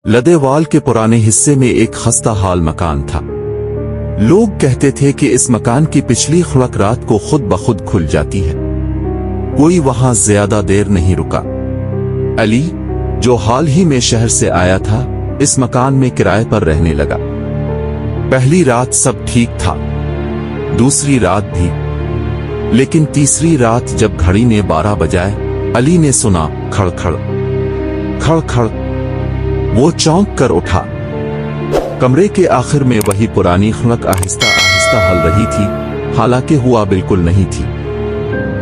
लदेवाल के पुराने हिस्से में एक खस्ता हाल मकान था। लोग कहते थे कि इस मकान की पिछली खुराक रात को खुद ब खुद खुल जाती है। कोई वहां ज्यादा देर नहीं रुका। अली, जो हाल ही में शहर से आया था, इस मकान में किराए पर रहने लगा। पहली रात सब ठीक था, दूसरी रात भी, लेकिन तीसरी रात जब घड़ी ने 12 बजाए, अली ने सुना खड़खड़ खड़खड़। वो चौंक कर उठा। कमरे के आखिर में वही पुरानी खुनक आहिस्ता आहिस्ता हल रही थी, हालांकि हुआ बिल्कुल नहीं थी।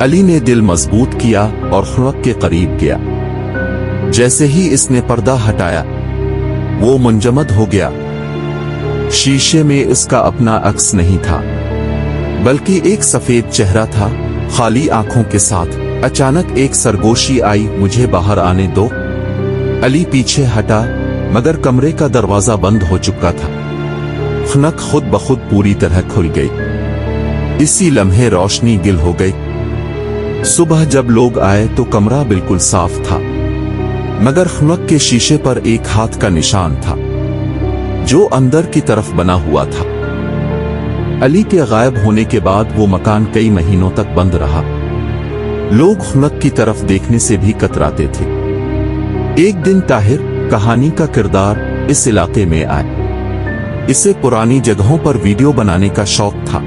अली ने दिल मजबूत किया और खुनक के करीब गया। जैसे ही इसने पर्दा हटाया, वो मुंजमद हो गया। शीशे में इसका अपना अक्स नहीं था, बल्कि एक सफेद चेहरा था, खाली आंखों के साथ। अचानक एक सरगोशी आई, मुझे बाहर आने दो। अली पीछे हटा, मगर कमरे का दरवाजा बंद हो चुका था। खुनक खुद ब खुद पूरी तरह खुल गई। इसी लम्हे रोशनी गिल हो गई। सुबह जब लोग आए तो कमरा बिल्कुल साफ था, मगर खुनक के शीशे पर एक हाथ का निशान था, जो अंदर की तरफ बना हुआ था। अली के गायब होने के बाद वो मकान कई महीनों तक बंद रहा। लोग खुनक की तरफ देखने से भी कतराते थे। एक दिन ताहिर, कहानी का किरदार, इस इलाके में आए। इसे पुरानी जगहों पर वीडियो बनाने का शौक था।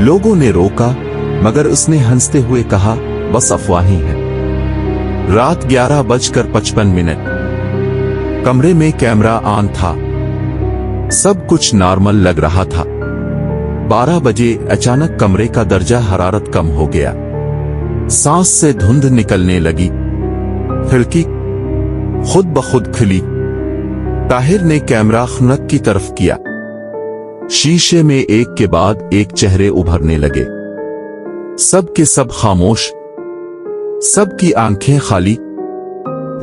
लोगों ने रोका, मगर उसने हंसते हुए कहा, बस अफवाही है। रात 11:55। कमरे में कैमरा ऑन था। सब कुछ नॉर्मल लग रहा था। 12 बजे अचानक कमरे का दर्जा हरारत कम हो गया। सांस से धुंध निकलने लगी। खिड़की खुद ब खुद खुली। ताहिर ने कैमरा खुनक की तरफ किया। शीशे में एक के बाद एक चेहरे उभरने लगे। सब के सब खामोश, सबकी आंखें खाली।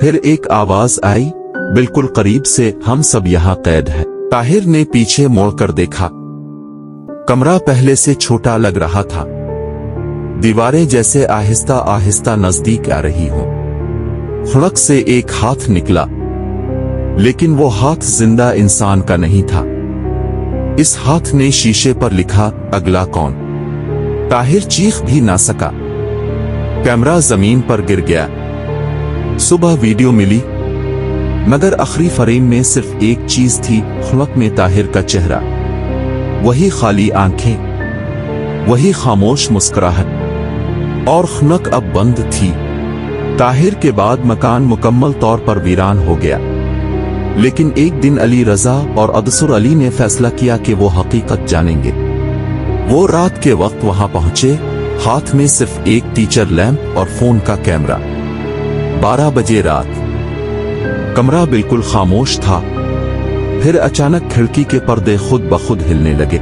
फिर एक आवाज आई, बिल्कुल करीब से, हम सब यहां कैद हैं। ताहिर ने पीछे मुड़कर देखा। कमरा पहले से छोटा लग रहा था। दीवारें जैसे आहिस्ता आहिस्ता नजदीक आ रही हों। खुनक से एक हाथ निकला, लेकिन वो हाथ जिंदा इंसान का नहीं था। इस हाथ ने शीशे पर लिखा, अगला कौन। ताहिर चीख भी ना सका। कैमरा जमीन पर गिर गया। सुबह वीडियो मिली, मगर आखिरी फ्रेम में सिर्फ एक चीज थी, खुनक में ताहिर का चेहरा। वही खाली आंखें, वही खामोश मुस्कुराहट। और खुनक अब बंद थी। ताहिर के बाद मकान मुकम्मल तौर पर वीरान हो गया। लेकिन एक दिन अली रजा और अदसुर अली ने फैसला किया कि वो हकीकत जानेंगे। वो रात के वक्त वहां पहुंचे, हाथ में सिर्फ एक टीचर लैंप और फोन का कैमरा। 12 बजे रात। कमरा बिल्कुल खामोश था। फिर अचानक खिड़की के पर्दे खुद ब खुद हिलने लगे।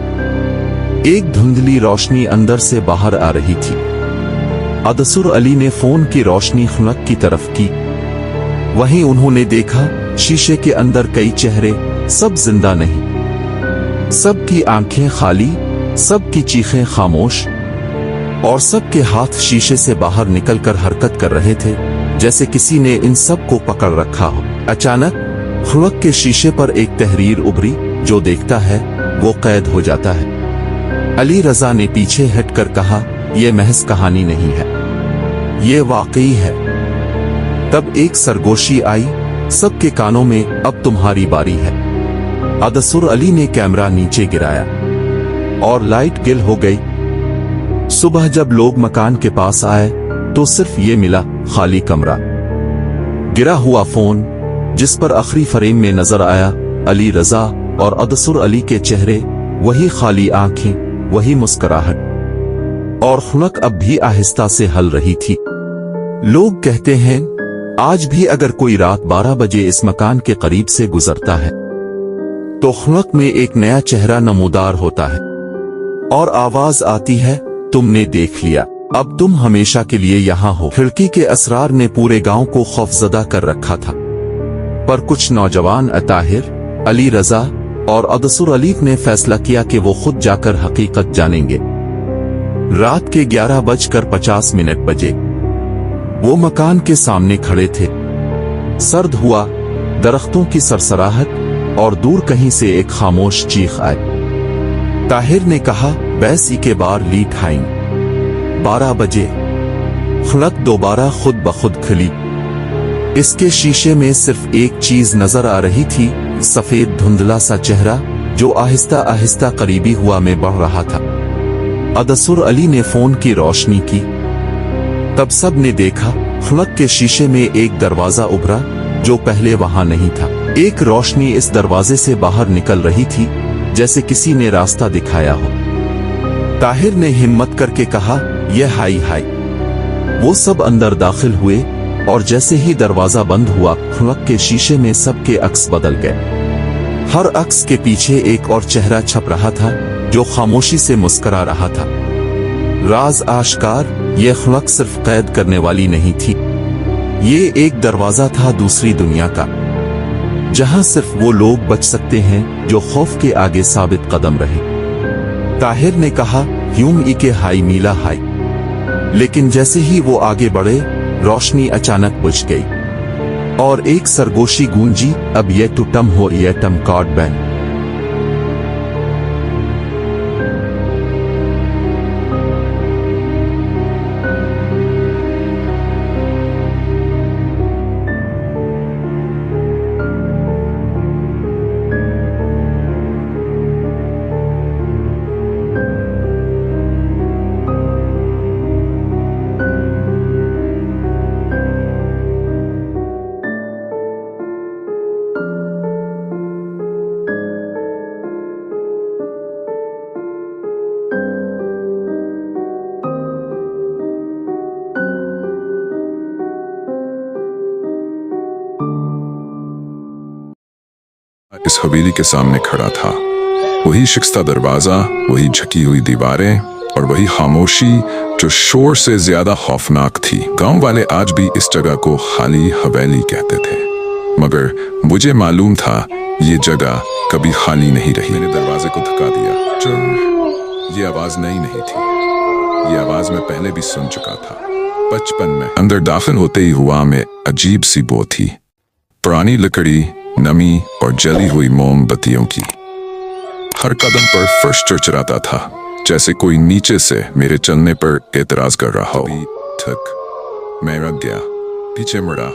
एक धुंधली रोशनी अंदर से बाहर आ रही थी। अदसुर अली ने फोन की रोशनी खुनक की तरफ की। वहीं उन्होंने देखा, शीशे के अंदर कई चेहरे, सब जिंदा नहीं। सबकी आंखें खाली, सबकी चीखें खामोश, और सबके हाथ शीशे से बाहर निकलकर हरकत कर रहे थे, जैसे किसी ने इन सब को पकड़ रखा हो। अचानक खुनक के शीशे पर एक तहरीर उभरी, जो देखता है वो कैद हो जाता है। अली रजा ने पीछे हटकर कहा, यह महज कहानी नहीं है, ये वाकई है। तब एक सरगोशी आई, सबके कानों में, अब तुम्हारी बारी है। अदसुर अली ने कैमरा नीचे गिराया और लाइट गिल हो गई। सुबह जब लोग मकान के पास आए तो सिर्फ ये मिला, खाली कमरा, गिरा हुआ फोन, जिस पर आखिरी फ्रेम में नजर आया अली रजा और अदसुर अली के चेहरे, वही खाली आंखें, वही मुस्कुराहट। और खुनक अब भी आहिस्ता से हल रही थी। लोग कहते हैं, आज भी अगर कोई रात 12 बजे इस मकान के करीब से गुजरता है, तो खुनक में एक नया चेहरा नमूदार होता है और आवाज आती है, तुमने देख लिया, अब तुम हमेशा के लिए यहां हो। खिड़की के असरार ने पूरे गांव को खौफजदा कर रखा था, पर कुछ नौजवान ताहिर, अली रजा और अदसुर अली ने फैसला किया कि वो खुद जाकर हकीकत जानेंगे। रात के 11:50 बजे वो मकान के सामने खड़े थे। सर्द हुआ, दरख्तों की सरसराहट और दूर कहीं से एक खामोश चीख आई। ताहिर ने कहा, बैसी के बार ली ठाइन 12 बजे। खलक दोबारा खुद ब खुद खुली। इसके शीशे में सिर्फ एक चीज नजर आ रही थी, सफेद धुंधला सा चेहरा जो आहिस्ता आहिस्ता करीबी हुआ में बढ़ रहा था। अदसुर अली ने फोन की रोशनी की। तब सब ने देखा, खलक के शीशे में एक दरवाजा उभरा जो पहले वहां नहीं था। एक रोशनी इस दरवाजे से बाहर निकल रही थी, जैसे किसी ने रास्ता दिखाया हो। ताहिर ने हिम्मत करके कहा, यह हाय हाय। वो सब अंदर दाखिल हुए और जैसे ही दरवाजा बंद हुआ, खलक के शीशे में सबके अक्स बदल गए। हर अक्स के पीछे एक और चेहरा छप रहा था जो खामोशी से मुस्कुरा रहा था। राज आश्कार, ये खलक सिर्फ कैद करने वाली नहीं थी, ये एक दरवाजा था दूसरी दुनिया का, जहां सिर्फ वो लोग बच सकते हैं जो खौफ के आगे साबित कदम रहे। ताहिर ने कहा, ह्यूम ई के हाई मीला हाई। लेकिन जैसे ही वो आगे बढ़े, रोशनी अचानक बुझ गई और एक सरगोशी गूंजी, अब ये टुटम हो ये टम कार्ड बैन। इस हवेली के सामने खड़ा था, वही शिकस्ता दरवाजा, वही झकी हुई दीवारें और वही खामोशी जो शोर से ज्यादा खौफनाक थी। गांव वाले आज भी इस जगह को खाली हवेली कहते थे, मगर मुझे मालूम था ये जगह कभी खाली नहीं रही। मैंने दरवाजे को धक्का दिया। चुर। ये आवाज नई नहीं थी, ये आवाज मैं पहले भी सुन चुका था, बचपन में। अंदर दाखिल होते ही हुआ में अजीब सी बो थी, पुरानी लकड़ी, नमी और जली हुई मोमबत्तियों की। हर कदम पर फर्श चरचराता था, जैसे कोई नीचे से मेरे चलने पर एतराज कर रहा हो। थक मैं रख गया, पीछे मुड़ा,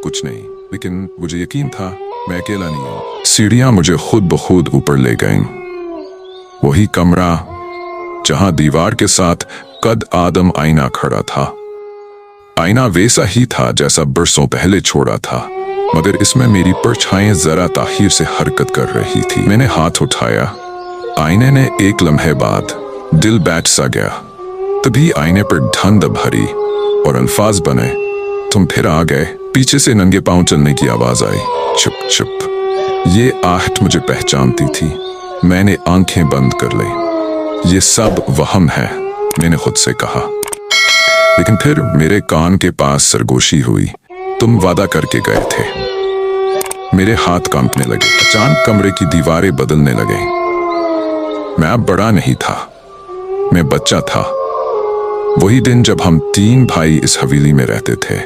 कुछ नहीं, लेकिन मुझे यकीन था मैं अकेला नहीं हूं। सीढ़ियां मुझे खुद ब खुद ऊपर ले गईं। वही कमरा जहां दीवार के साथ कद आदम आईना खड़ा था। आईना वैसा ही था जैसा बरसों पहले छोड़ा था, मगर इसमें मेरी परछाई जरा ताखीर से हरकत कर रही थी। मैंने हाथ उठाया, आईने ने एक लम्हे बाद दिल बैठ सा गया। तभी आईने पर धंध भरी और अल्फाज बने, तुम फिर आ गए। पीछे से नंगे पांव चलने की आवाज आई, चुप चुप। ये आहट मुझे पहचानती थी। मैंने आंखें बंद कर ली। ये सब वहम है, मैंने खुद से कहा। लेकिन फिर मेरे कान के पास सरगोशी हुई, तुम वादा करके गए थे। मेरे हाथ कांपने लगे। अचानक कमरे की दीवारें बदलने लगे। मैं अब बड़ा नहीं था, मैं बच्चा था। वही दिन जब हम 3 भाई इस हवेली में रहते थे।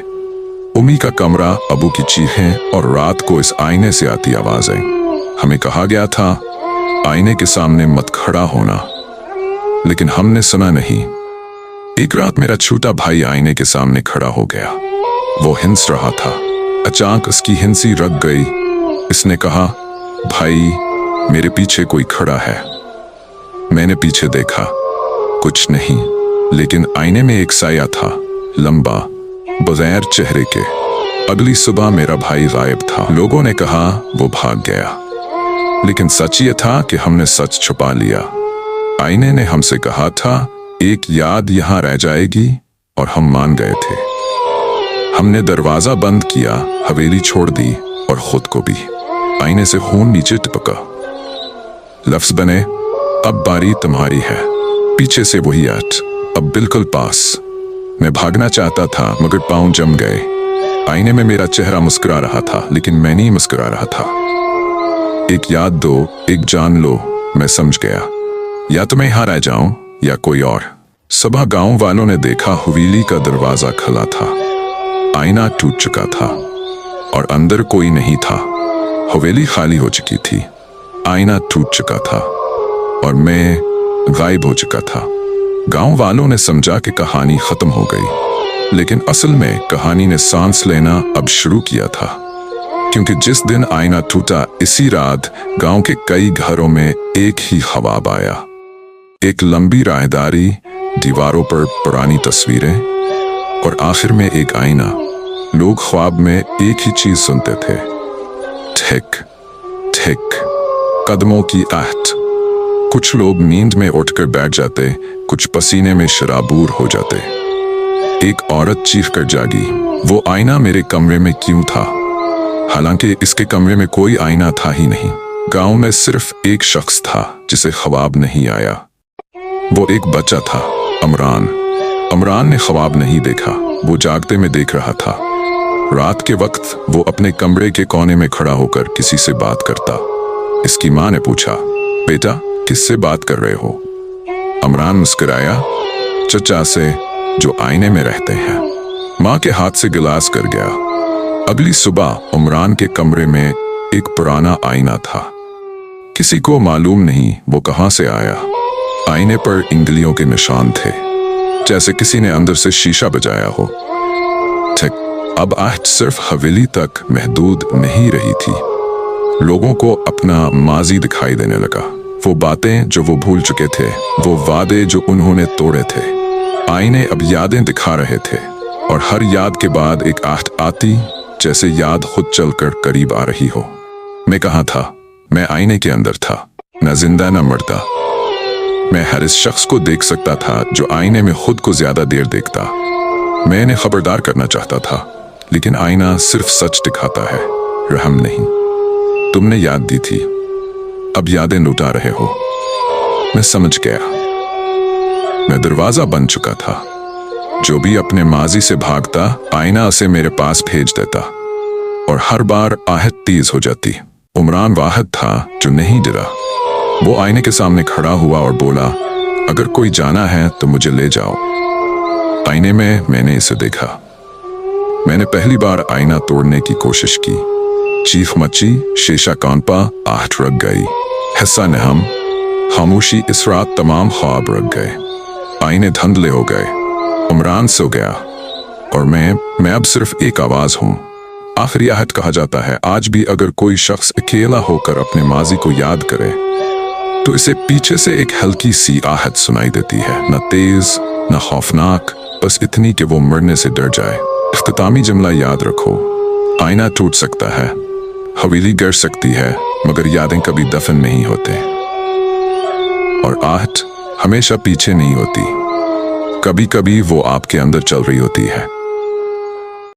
उम्मी का कमरा, अबू की चीखें और रात को इस आईने से आती आवाजें। हमें कहा गया था आईने के सामने मत खड़ा होना, लेकिन हमने सुना नहीं। एक रात मेरा छोटा भाई आईने के सामने खड़ा हो गया। वो हिंस रहा था। अचानक उसकी हिंसी रक गई। इसने कहा, भाई मेरे पीछे कोई खड़ा है। मैंने पीछे देखा, कुछ नहीं, लेकिन आईने में एक साया था, लंबा, बगैर चेहरे के। अगली सुबह मेरा भाई गायब था। लोगों ने कहा वो भाग गया, लेकिन सच ये था कि हमने सच छुपा लिया। आईने ने हमसे कहा था एक याद यहां रह जाएगी, और हम मान गए थे। हमने दरवाजा बंद किया, हवेली छोड़ दी और खुद को भी। आईने से खून नीचे टपका। लफ्ज बने, अब बारी तुम्हारी है। पीछे से वही आठ, अब बिल्कुल पास। मैं भागना चाहता था, मगर पांव जम गए। आईने में मेरा चेहरा मुस्कुरा रहा था, लेकिन मैं नहीं मुस्कुरा रहा था। एक याद दो, एक जान लो। मैं समझ गया, या तो मैं यहां रह जाऊं या कोई और। सुबह गांव वालों ने देखा हवेली का दरवाजा खुला था। आईना टूट चुका था और अंदर कोई नहीं था। हवेली खाली हो चुकी थी, आईना टूट चुका था और मैं गायब हो चुका था। गांव वालों ने समझा कि कहानी खत्म हो गई, लेकिन असल में कहानी ने सांस लेना अब शुरू किया था, क्योंकि जिस दिन आईना टूटा इसी रात गांव के कई घरों में एक ही ख्वाब आया। एक लंबी राहदारी, दीवारों पर पुरानी तस्वीरें और आखिर में एक आईना। लोग ख्वाब में एक ही चीज सुनते थे, ठिक ठिक कदमों की आहट। कुछ लोग नींद में उठकर बैठ जाते, कुछ पसीने में शराबूर हो जाते। एक औरत चीख कर जागी, वो आईना मेरे कमरे में क्यों था? हालांकि इसके कमरे में कोई आईना था ही नहीं। गांव में सिर्फ एक शख्स था जिसे ख्वाब नहीं आया। वो एक बच्चा था, अमरान। अमरान ने ख्वाब नहीं देखा, वो जागते में देख रहा था। रात के वक्त वो अपने कमरे के कोने में खड़ा होकर किसी से बात करता। इसकी माँ ने पूछा, बेटा किससे बात कर रहे हो? अमरान मुस्कुराया, चचा से, जो आईने में रहते हैं। माँ के हाथ से गिलास गिर गया। अगली सुबह उमरान के कमरे में एक पुराना आईना था। किसी को मालूम नहीं वो कहां से आया। आईने पर इंगलियों के निशान थे, जैसे किसी ने अंदर से शीशा बजाया हो। ठीक अब आहट सिर्फ हवेली तक महदूद नहीं रही थी। लोगों को अपना माजी दिखाई देने लगा, वो बातें जो वो भूल चुके थे, वो वादे जो उन्होंने तोड़े थे। आईने अब यादें दिखा रहे थे, और हर याद के बाद एक आहट आती, जैसे याद खुद चलकर करीब आ रही हो। मैं कहाँ था? मैं आईने के अंदर था, न जिंदा न मरता। मैं हर इस शख्स को देख सकता था जो आईने में खुद को ज्यादा देर देखता। मैं इन्हें खबरदार करना चाहता था, लेकिन आईना सिर्फ सच दिखाता है, रहम नहीं। तुमने याद दी थी, अब यादें लुटा रहे हो। मैं समझ गया। मैं दरवाजा बन चुका था। जो भी अपने माजी से भागता, आईना उसे मेरे पास भेज देता, और हर बार आहट तेज हो जाती। उमरान वाहिद था जो नहीं डरा। वो आईने के सामने खड़ा हुआ और बोला, अगर कोई जाना है तो मुझे ले जाओ। आईने में मैंने इसे देखा। मैंने पहली बार आईना तोड़ने की कोशिश की। चीख मची, शीशा कांपा, आहट रख गई। हिस्सा नहम, खामोशी इस रात तमाम ख्वाब रख गए। आईने धुंधले हो गए। उमरान सो गया, और मैं अब सिर्फ एक आवाज हूं। आखिरी आहट कहा जाता है, आज भी अगर कोई शख्स अकेला होकर अपने माजी को याद करे, तो इसे पीछे से एक हल्की सी आहट सुनाई देती है, न तेज न खौफनाक, बस इतनी कि वो मरने से डर जाए। इख्तितामी जुमला याद रखो, आईना टूट सकता है, हवेली गिर सकती है, मगर यादें कभी दफन नहीं होते। और आहट हमेशा पीछे नहीं होती, कभी कभी वो आपके अंदर चल रही होती है।